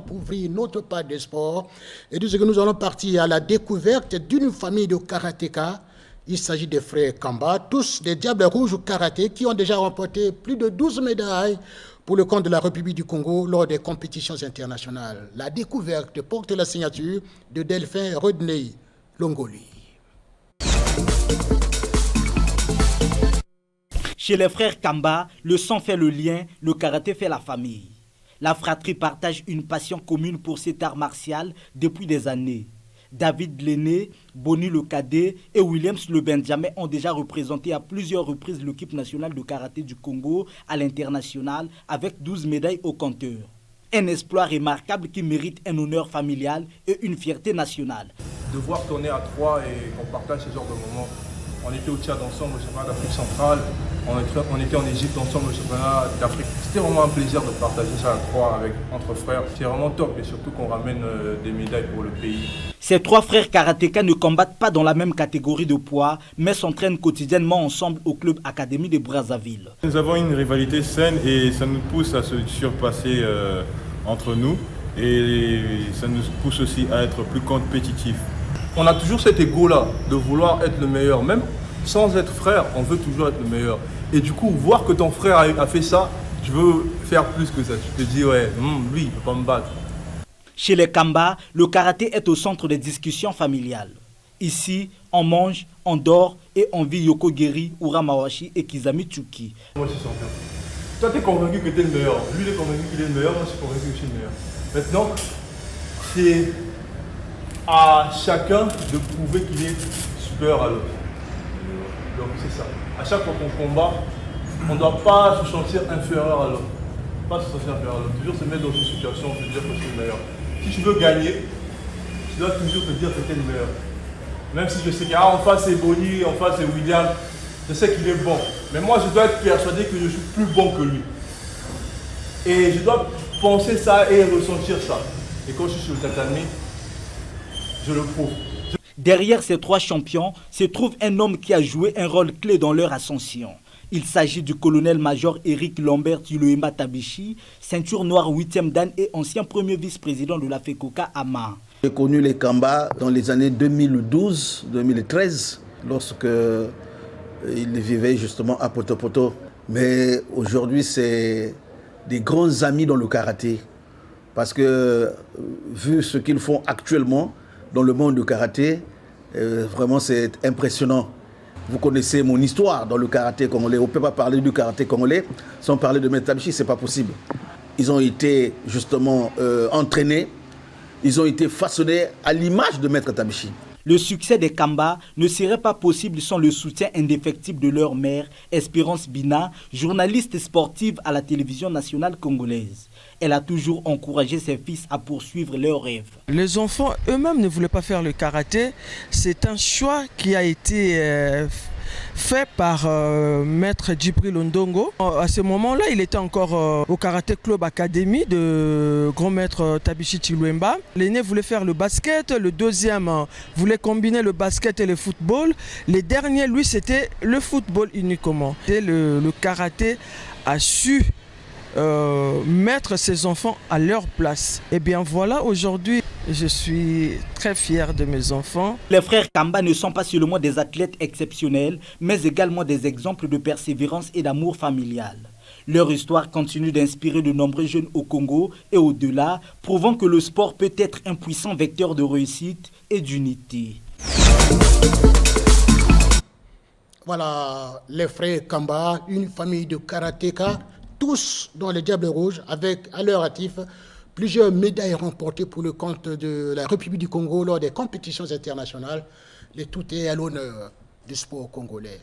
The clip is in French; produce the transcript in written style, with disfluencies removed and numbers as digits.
Pour ouvrir notre page de sport, et de ce que nous allons partir à la découverte d'une famille de karatéka. Il s'agit des frères Kamba, tous des Diables Rouges au karaté qui ont déjà remporté plus de 12 médailles pour le compte de la République du Congo lors des compétitions internationales. La découverte porte la signature de Delphin Rodney Longoli. Chez les frères Kamba, le sang fait le lien, le karaté fait la famille. La fratrie partage une passion commune pour cet art martial depuis des années. David l'aîné, Bonnie le cadet et Williams le Benjamin ont déjà représenté à plusieurs reprises l'équipe nationale de karaté du Congo à l'international avec 12 médailles au compteur. Un exploit remarquable qui mérite un honneur familial et une fierté nationale. De voir tourner à trois et qu'on partage ce genre de moments. On était au Tchad ensemble au championnat d'Afrique centrale, on était en Égypte ensemble au championnat d'Afrique. C'était vraiment un plaisir de partager ça à trois entre frères. C'est vraiment top et surtout qu'on ramène des médailles pour le pays. Ces trois frères karatékas ne combattent pas dans la même catégorie de poids, mais s'entraînent quotidiennement ensemble au club Académie de Brazzaville. Nous avons une rivalité saine et ça nous pousse à se surpasser entre nous et ça nous pousse aussi à être plus compétitifs. On a toujours cet ego-là de vouloir être le meilleur. Même sans être frère, on veut toujours être le meilleur. Et du coup, voir que ton frère a fait ça, tu veux faire plus que ça. Tu te dis, ouais, lui, il ne peut pas me battre. Chez les Kamba, le karaté est au centre des discussions familiales. Ici, on mange, on dort et on vit Yoko Geri, Ura Mawashi et Kizami Tsuki. Moi, je suis champion. Toi, tu es convaincu que tu es le meilleur. Lui, il est convaincu qu'il est le meilleur. Moi, je suis convaincu que je suis le meilleur. Maintenant, c'est à chacun de prouver qu'il est supérieur à l'autre. Donc c'est ça. À chaque fois qu'on combat, on ne doit pas se sentir inférieur à l'autre. Pas se sentir inférieur à l'autre. Toujours se mettre dans une situation où se dire que je suis le meilleur. Si tu veux gagner, tu dois toujours te dire que tu es le meilleur. Même si je sais qu'en face c'est Bonnie, en face c'est William, je sais qu'il est bon. Mais moi je dois être persuadé que je suis plus bon que lui. Et je dois penser ça et ressentir ça. Et quand je suis sur le tatami, je le prouve. Derrière ces trois champions se trouve un homme qui a joué un rôle clé dans leur ascension. Il s'agit du colonel-major Eric Lambert Tuloema Tabichi, ceinture noire 8e dan et ancien premier vice-président de la FECOCA AMA. J'ai connu les Kamba dans les années 2012-2013, lorsque ils vivaient justement à Potopoto. Mais aujourd'hui, c'est des grands amis dans le karaté. Parce que, vu ce qu'ils font actuellement, dans le monde du karaté, vraiment c'est impressionnant. Vous connaissez mon histoire dans le karaté congolais. On ne peut pas parler du karaté congolais sans parler de Maître Tabichi, ce n'est pas possible. Ils ont été justement entraînés, ils ont été façonnés à l'image de Maître Tabichi. Le succès des Kamba ne serait pas possible sans le soutien indéfectible de leur mère, Espérance Bina, journaliste sportive à la télévision nationale congolaise. Elle a toujours encouragé ses fils à poursuivre leurs rêves. Les enfants eux-mêmes ne voulaient pas faire le karaté. C'est un choix qui a été fait par Maître Djibril Ondongo. À ce moment-là, il était encore au Karaté Club Académie de grand maître Tabichi Chiluemba. L'aîné voulait faire le basket, le deuxième voulait combiner le basket et le football. Les derniers, lui, c'était le football uniquement. Et le karaté a su mettre ses enfants à leur place. Et bien voilà, aujourd'hui, je suis très fier de mes enfants. Les frères Kamba ne sont pas seulement des athlètes exceptionnels, mais également des exemples de persévérance et d'amour familial. Leur histoire continue d'inspirer de nombreux jeunes au Congo et au-delà, prouvant que le sport peut être un puissant vecteur de réussite et d'unité. Voilà, les frères Kamba, une famille de karatéka, tous dans les Diables Rouges, avec à leur actif plusieurs médailles remportées pour le compte de la République du Congo lors des compétitions internationales. Le tout est à l'honneur du sport congolais.